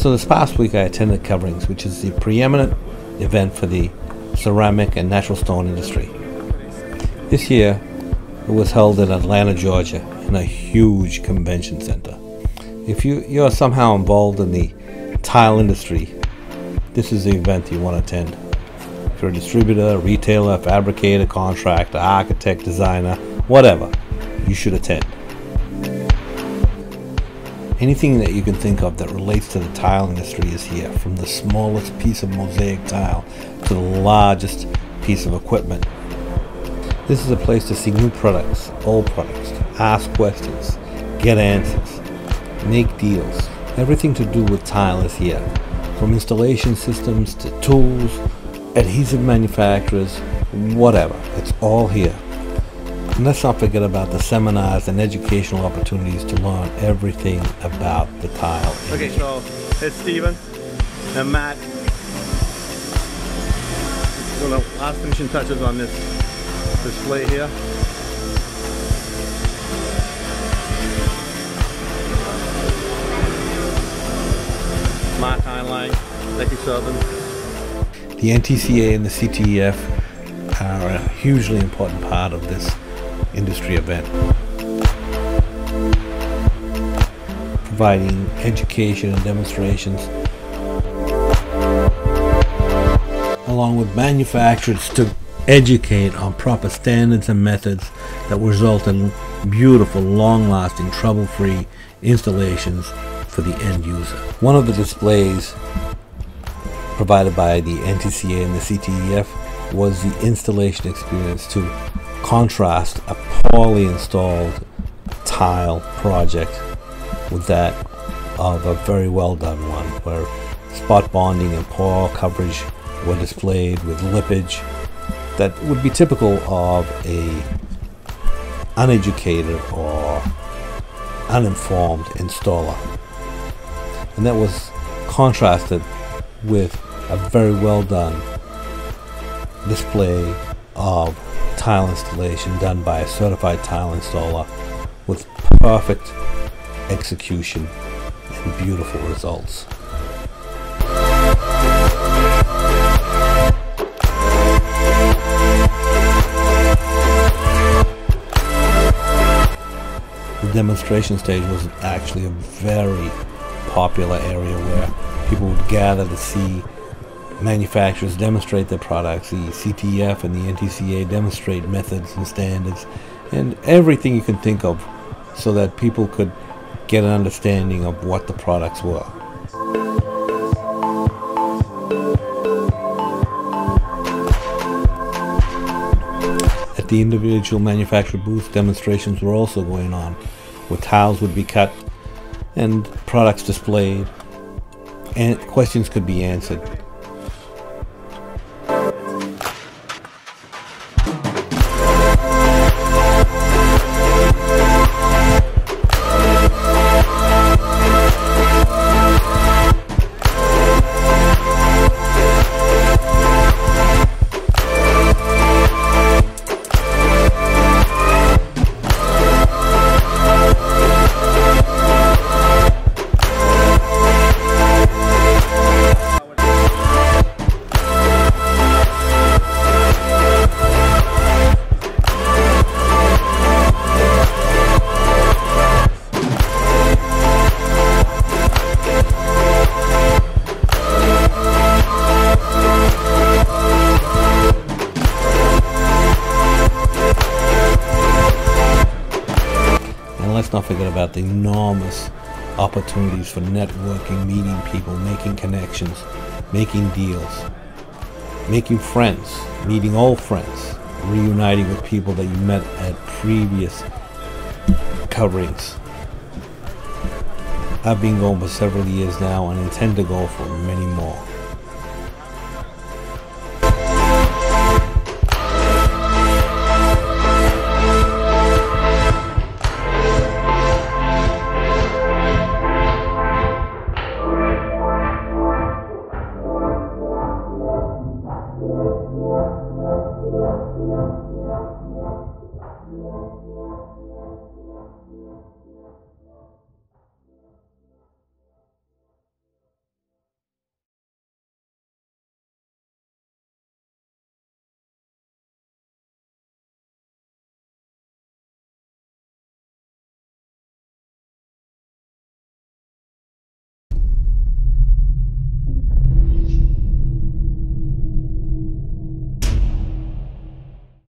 So this past week I attended Coverings, which is the preeminent event for the ceramic and natural stone industry. This year it was held in Atlanta, Georgia, in a huge convention center. If you're somehow involved in the tile industry, this is the event you want to attend. If you're a distributor, retailer, fabricator, contractor, architect, designer, whatever, you should attend. Anything that you can think of that relates to the tile industry is here, from the smallest piece of mosaic tile to the largest piece of equipment. This is a place to see new products, old products, ask questions, get answers, make deals. Everything to do with tile is here, from installation systems to tools, adhesive manufacturers, whatever. It's all here. And let's not forget about the seminars and educational opportunities to learn everything about the tile industry. Okay, so it's Steven and Matt doing the last finishing touches on this display here. Smart timeline, Becky Southern. The NTCA and the CTF are a hugely important part of this industry event, providing education and demonstrations, along with manufacturers to educate on proper standards and methods that result in beautiful, long-lasting, trouble-free installations for the end user. One of the displays provided by the NTCA and the CTF was the installation experience to contrast a poorly installed tile project with that of a very well done one, where spot bonding and poor coverage were displayed with lippage that would be typical of a uneducated or uninformed installer, and that was contrasted with a very well done display of tile installation done by a certified tile installer with perfect execution and beautiful results. The demonstration stage was actually a very popular area where people would gather to see manufacturers demonstrate their products. The CTF and the NTCA demonstrate methods and standards and everything you can think of, so that people could get an understanding of what the products were. At the individual manufacturer booths, demonstrations were also going on, where tiles would be cut and products displayed, and questions could be answered. Let's not forget about the enormous opportunities for networking, meeting people, making connections, making deals, making friends, meeting old friends, reuniting with people that you met at previous coverings. I've been going for several years now and intend to go for many more.